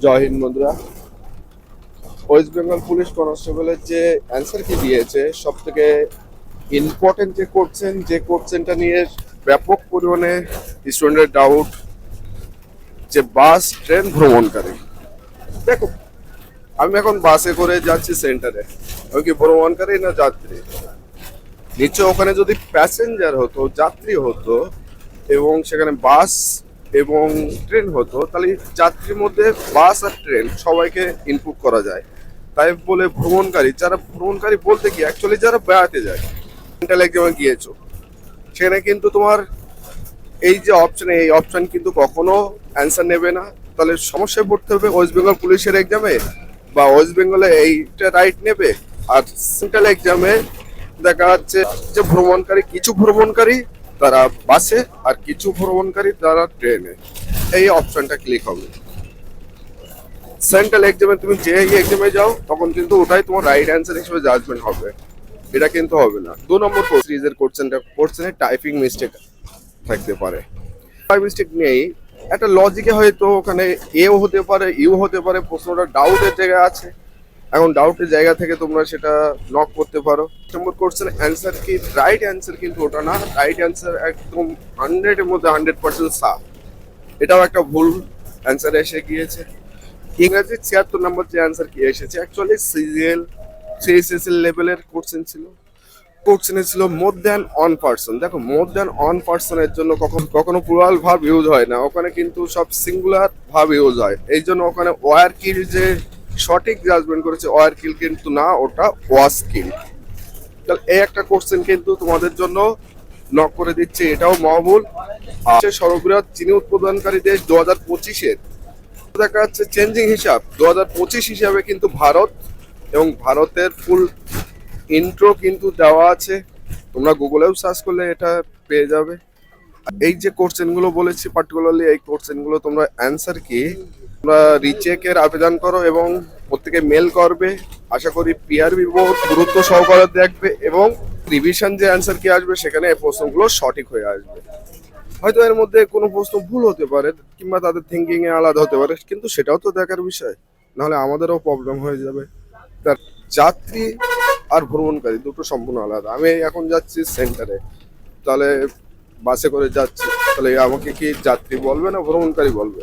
জয় হিন্দ বন্ধুরা। West Bengal police কনস্টেবলের যে অ্যান্সার কি দিয়েছে, সব থেকে ইম্পর্টেন্ট যে কোশ্চেনটা নিয়ে ব্যাপক পরিমাণে স্টুডেন্টের ডাউট, যে বাস ট্রেন ভ্রমণকারী। দেখো, আমি এখন বাসে করে যাচ্ছি সেন্টারে, আমি কি ভ্রমণকারী না যাত্রী? নিশ্চয় ওখানে যদি প্যাসেঞ্জার হতো, যাত্রী হতো, এবং সেখানে বাস এবং ট্রেন হতো, তাহলে যাত্রীর মধ্যে বাস আর ট্রেন সবাইকে ইনপুট করা যায়। তাই বলে ভ্রমণকারী, যারা ভ্রমণকারী বলতে কি অ্যাকচুয়ালি যারা বেড়াতে যায়। সেন্ট্রাল এক্সামে গিয়েছো, সেখানে কিন্তু তোমার এই যে অপশন, এই অপশন কিন্তু কখনো অ্যান্সার নেবে না। তাহলে সমস্যায় পড়তে হবে ওয়েস্ট বেঙ্গল পুলিশের এক্সামে, বা ওয়েস্ট বেঙ্গলে এইটা রাইট নেবে। আর সেন্ট্রাল এক্সামে দেখা যাচ্ছে যে কিছু ভ্রমণকারী তারা বাসে, আর কিছু ভ্রমণকারী তারা ট্রেনে। এই অপশনটা ক্লিক হবে। সেন্ট্রাল এক্সামে তুমি যে এক্সামে যাও, তখন কিন্তু ওটাই তোমার রাইট অ্যান্সার হিসেবে জাজমেন্ট হবে। এটা কিন্তু হবে না। 2 নম্বর সিরিজের কোশ্চেনে টাইপিং মিস্টেক থাকতে পারে। মিস্টেক নেই, একটা লজিকে হয়তো ওখানে এও হতে পারে, ইউ হতে পারে, প্রশ্নটা ডাউটের জায়গায় আছে। এখন ডাউটের জায়গা থেকে তোমরা সেটা নক করতে পারো। নম্বর কোশ্চেন অ্যান্সার কি রাইট অ্যান্সার, কিন্তু ওটা না। রাইট অ্যান্সার একদম 100-এর মধ্যে 100% সাফ। এটাও একটা ভুল অ্যান্সার এসে গিয়েছে। ইংরেজি 76 নম্বর যে অ্যান্সার কি এসেছে, অ্যাকচুয়ালি সিজিএল সিএসএসএল লেভেলের কোশ্চেনে ছিল মোর দ্যান 1 পার্সন। দেখো, মোর দ্যান 1 পার্সনের জন্য কখনো প্লুরাল ভার্ব ইউজ হয় না, ওখানে কিন্তু সব সিঙ্গুলার ভার্ব ইউজ হয়। এই জন্য ওখানে ওয়ার কিল যে সঠিক জাজমেন্ট করেছে, ওয়ার কিল কিন্তু না, ওটা ওয়াজ কিল। তাহলে এই একটা কোশ্চেন কিন্তু তোমাদের জন্য নক করে দিচ্ছে, এটাও মহবুল। সর্ববৃহৎ চিনি উৎপাদনকারী দেশ 2025-এর দেখা যাচ্ছে চেঞ্জিং হিসাব 2025 হিসাবে কিন্তু ভারত, এবং ভারতের ফুল ইন্ট্রো কিন্তু দেওয়া আছে। তোমরা গুগলেও সার্চ করলে এটা পেয়ে যাবে। এই যে কোশ্চেন গুলো বলেছি, পার্টিকুলারলি এই কোশ্চেন গুলো তোমরা অ্যান্সার কি তোমরা রিচেকের আবেদন করো এবং প্রত্যেকে মেল করবে। আশা করি পিআরবি বোর্ড গুরুত্ব সহকারে দেখবে, এবং রিভিশন যে অ্যান্সার কি আসবে সেখানে এই প্রশ্নগুলো সঠিক হয়ে আসবে। হয়তো এর মধ্যে কোনো প্রশ্ন ভুল হতে পারে, কিংবা তাদের থিঙ্কিং এ আলাদা হতে পারে, কিন্তু সেটাও তো দেখার বিষয়। নাহলে আমাদেরও প্রবলেম হয়ে যাবে। তার যাত্রী আর ভ্রমণকারী দুটো সম্পূর্ণ আলাদা। আমি এখন যাচ্ছি সেন্টারে, তাহলে বাসে করে যাচ্ছি, তাহলে আমাকে কি যাত্রী বলবে না ভ্রমণকারী বলবে?